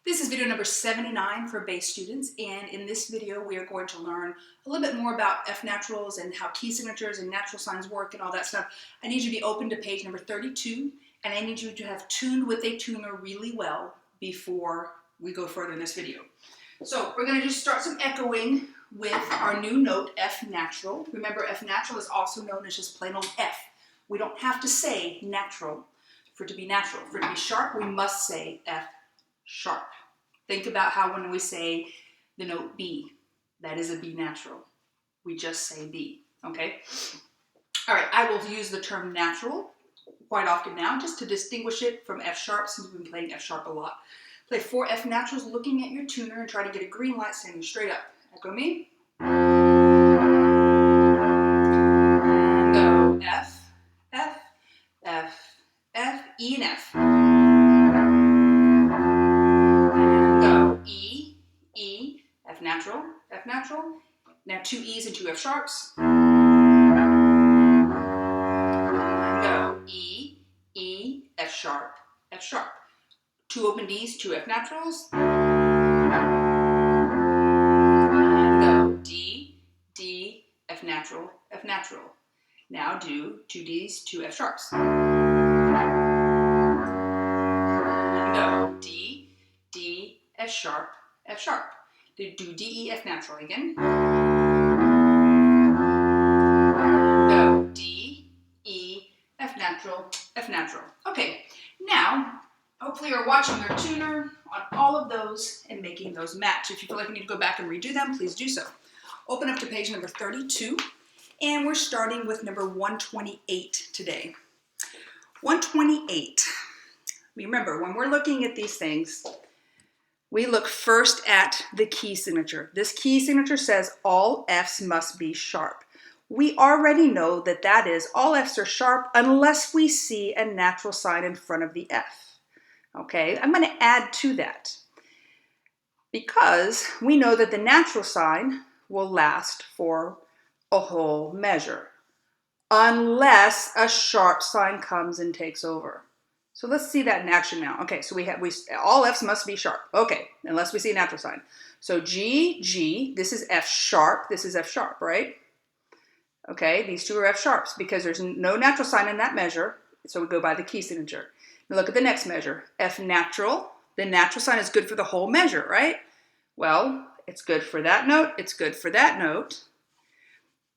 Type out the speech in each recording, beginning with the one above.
This is video number 79 for bass students, and in this video we are going to learn a little bit more about F naturals and how key signatures and natural signs work and all that stuff. I need you to be open to page number 32, and I need you to have tuned with a tuner really well before we go further in this video. So we're going to just start some echoing with our new note, F natural. Remember, F natural is also known as just plain old F. We don't have to say natural for it to be natural. For it to be sharp, we must say F sharp. Think about how when we say the note B, that is a B natural. We just say B, okay? All right, I will use the term natural quite often now just to distinguish it from F sharp since we've been playing F sharp a lot. Play 4 F naturals looking at your tuner and try to get a green light standing straight up. Echo me. And go F, F, F, F, E and F. F natural, F natural. Now 2 E's and 2 F sharps. And go E, E, F sharp, F sharp. 2 open D's, 2 F naturals. And go D, D, F natural, F natural. Now do 2 D's, 2 F sharps. And go D, D, F sharp, F sharp. Do D, E, F natural again. Go D, E, F natural, F natural. Okay, now hopefully you're watching your tuner on all of those and making those match. If you feel like you need to go back and redo them, please do so. Open up to page number 32, and we're starting with number 128 today. 128. Remember, when we're looking at these things, we look first at the key signature. This key signature says all F's must be sharp. We already know that that is all F's are sharp unless we see a natural sign in front of the F. Okay, I'm going to add to that because we know that the natural sign will last for a whole measure unless a sharp sign comes and takes over. So let's see that in action now. Okay, so all F's must be sharp. Okay, unless we see a natural sign. So G, G, this is F sharp, this is F sharp, right? Okay, these two are F sharps because there's no natural sign in that measure, so we go by the key signature. Now look at the next measure, F natural. The natural sign is good for the whole measure, right? Well, it's good for that note, it's good for that note.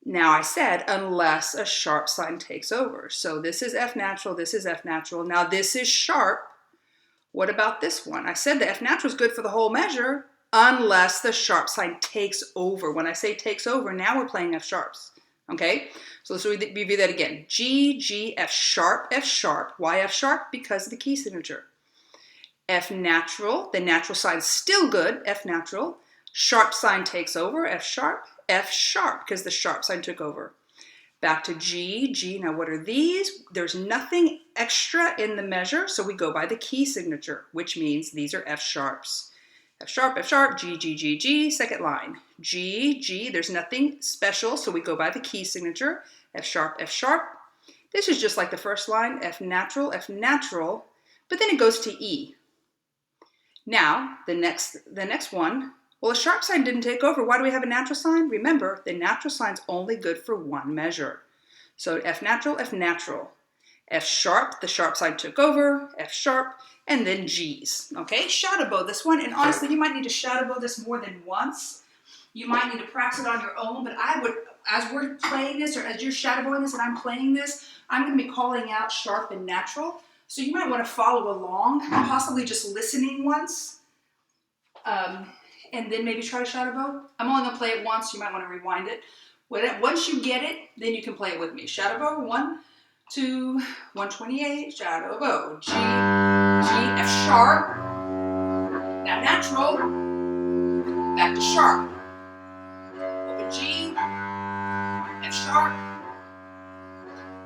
Now I said, unless a sharp sign takes over. So this is F natural, this is F natural. Now this is sharp. What about this one? I said the F natural is good for the whole measure unless the sharp sign takes over. When I say takes over, now we're playing F sharps. Okay, so let's review that again. G, G, F sharp, F sharp. Why F sharp? Because of the key signature. F natural, the natural sign's still good, F natural. Sharp sign takes over, F sharp, because the sharp sign took over. Back to G, G. Now what are these? There's nothing extra in the measure, so we go by the key signature, which means these are F sharps. F sharp, G, G, G, G, second line. G, G, there's nothing special, so we go by the key signature, F sharp, F sharp. This is just like the first line, F natural, but then it goes to E. Now, the next one, well, a sharp sign didn't take over. Why do we have a natural sign? Remember, the natural sign's only good for one measure. So F natural, F sharp, the sharp sign took over, F sharp, and then G's. Okay, shadow bow this one, and honestly, you might need to shadow bow this more than once. You might need to practice it on your own, but I would, as we're playing this, or as you're shadow bowing this and I'm playing this, I'm going to be calling out sharp and natural. So you might want to follow along, possibly just listening once. And then maybe try to shadow bow. I'm only going to play it once. You might want to rewind it. Once you get it, then you can play it with me. Shadow bow, 1, 2, 128, shadow bow. G, G, F sharp. Now natural. Back to sharp. Open G, F sharp.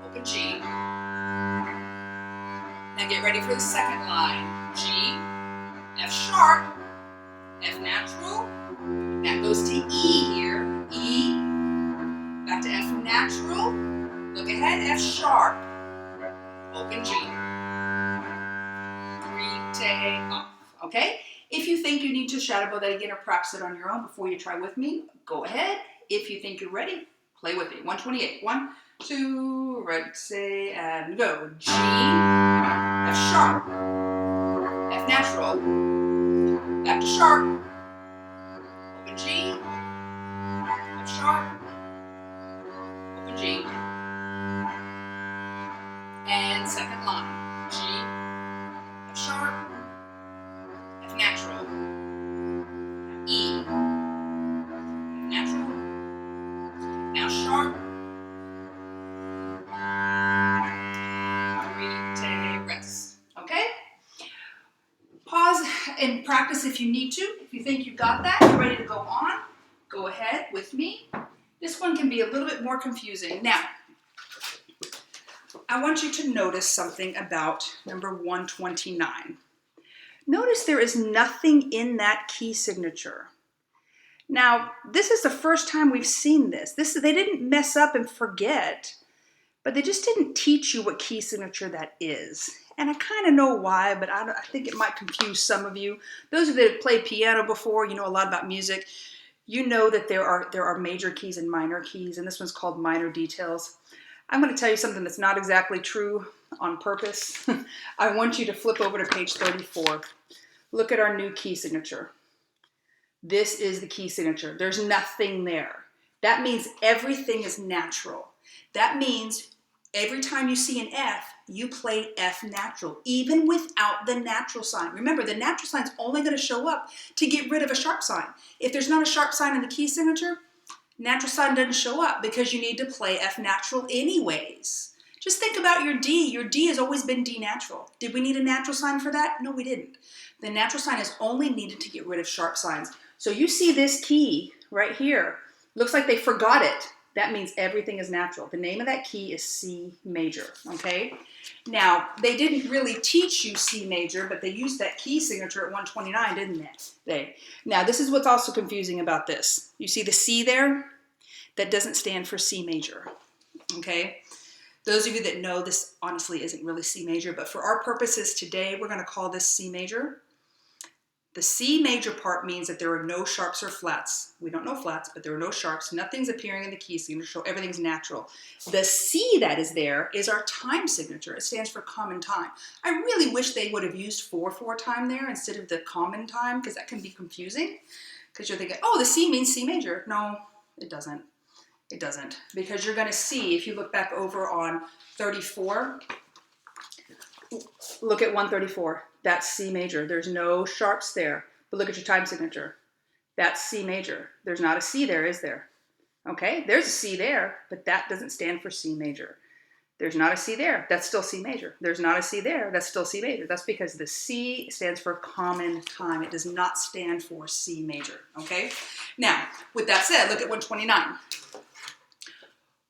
Open G. Now get ready for the second line. G, F sharp. F natural, that goes to E here, E, back to F natural, look ahead, F sharp, open G, 3, take off, okay? If you think you need to shadow bow that again or practice it on your own before you try with me, go ahead. If you think you're ready, play with me. 128. 1, 2, ready, say, and go. G, F sharp, F natural, back to sharp, open G, F sharp, open G, and second line, G, F sharp, F natural, E, natural, now sharp, 3, take, rest, okay? Pause and practice if you need to. If you think you got that, you're ready to go on, go ahead with me. This one can be a little bit more confusing. Now, I want you to notice something about number 129. Notice there is nothing in that key signature. Now, this is the first time we've seen this. They didn't mess up and forget, but they just didn't teach you what key signature that is. And I kind of know why, but I think it might confuse some of you. Those of you that have played piano before, you know a lot about music. You know that there are major keys and minor keys, and this one's called minor details. I'm going to tell you something that's not exactly true on purpose. I want you to flip over to page 34. Look at our new key signature. This is the key signature. There's nothing there. That means everything is natural. That means every time you see an F, you play F natural, even without the natural sign. Remember, the natural sign is only going to show up to get rid of a sharp sign. If there's not a sharp sign in the key signature, natural sign doesn't show up because you need to play F natural anyways. Just think about your D. Your D has always been D natural. Did we need a natural sign for that? No, we didn't. The natural sign is only needed to get rid of sharp signs. So you see this key right here. Looks like they forgot it. That means everything is natural. The name of that key is C major, okay? Now, they didn't really teach you C major, but they used that key signature at 129, didn't they? Now, this is what's also confusing about this. You see the C there? That doesn't stand for C major, okay? Those of you that know, this honestly isn't really C major, but for our purposes today, we're going to call this C major. The C major part means that there are no sharps or flats. We don't know flats, but there are no sharps. Nothing's appearing in the key signature, so everything's natural. The C that is there is our time signature. It stands for common time. I really wish they would have used 4/4 time there instead of the common time, because that can be confusing. Because you're thinking, oh, the C means C major. No, it doesn't. It doesn't. Because you're going to see, if you look back over on 34, look at 134. That's C major. There's no sharps there. But look at your time signature. That's C major. There's not a C there, is there? Okay, there's a C there, but that doesn't stand for C major. There's not a C there. That's still C major. There's not a C there. That's still C major. That's because the C stands for common time. It does not stand for C major. Okay? Now, with that said, look at 129.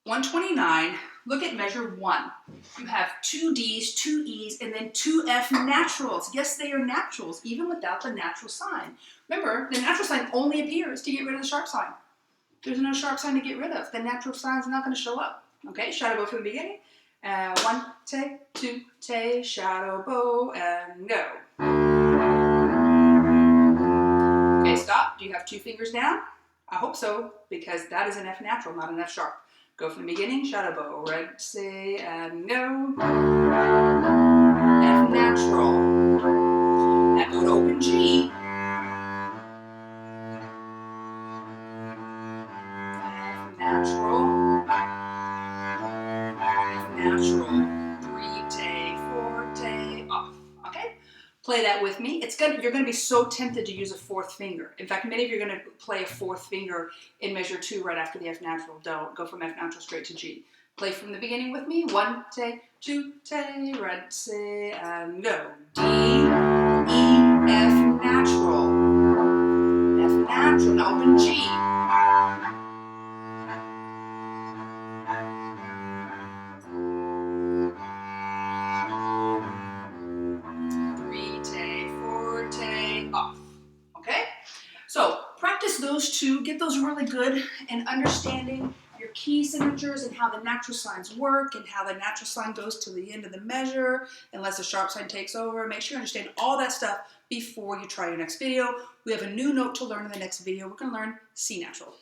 129, look at measure 1. You have 2 Ds, 2 Es, and then 2 F naturals. Yes, they are naturals, even without the natural sign. Remember, the natural sign only appears to get rid of the sharp sign. There's no sharp sign to get rid of. The natural sign is not going to show up. Okay, shadow bow from the beginning. 1, take, 2, take, shadow bow, and go. Okay, stop. Do you have 2 fingers down? I hope so, because that is an F natural, not an F sharp. Go from the beginning, shadow bow, ready, say, and go. F natural. Now go to open G. F natural. F natural. 3, take, 4, take, off. Okay? Play that with me. You're going to be so tempted to use a 4th finger. In fact, many of you are going to play a 4th finger in measure 2 right after the F natural. Don't go from F natural straight to G. Play from the beginning with me. 1, take, 2, take, ready, say, and go. D, E, F natural. F natural. Now open G. Off. Okay? So practice those 2, get those really good, and understanding your key signatures and how the natural signs work and how the natural sign goes to the end of the measure unless the sharp sign takes over. Make sure you understand all that stuff before you try your next video. We have a new note to learn in the next video. We're going to learn C natural.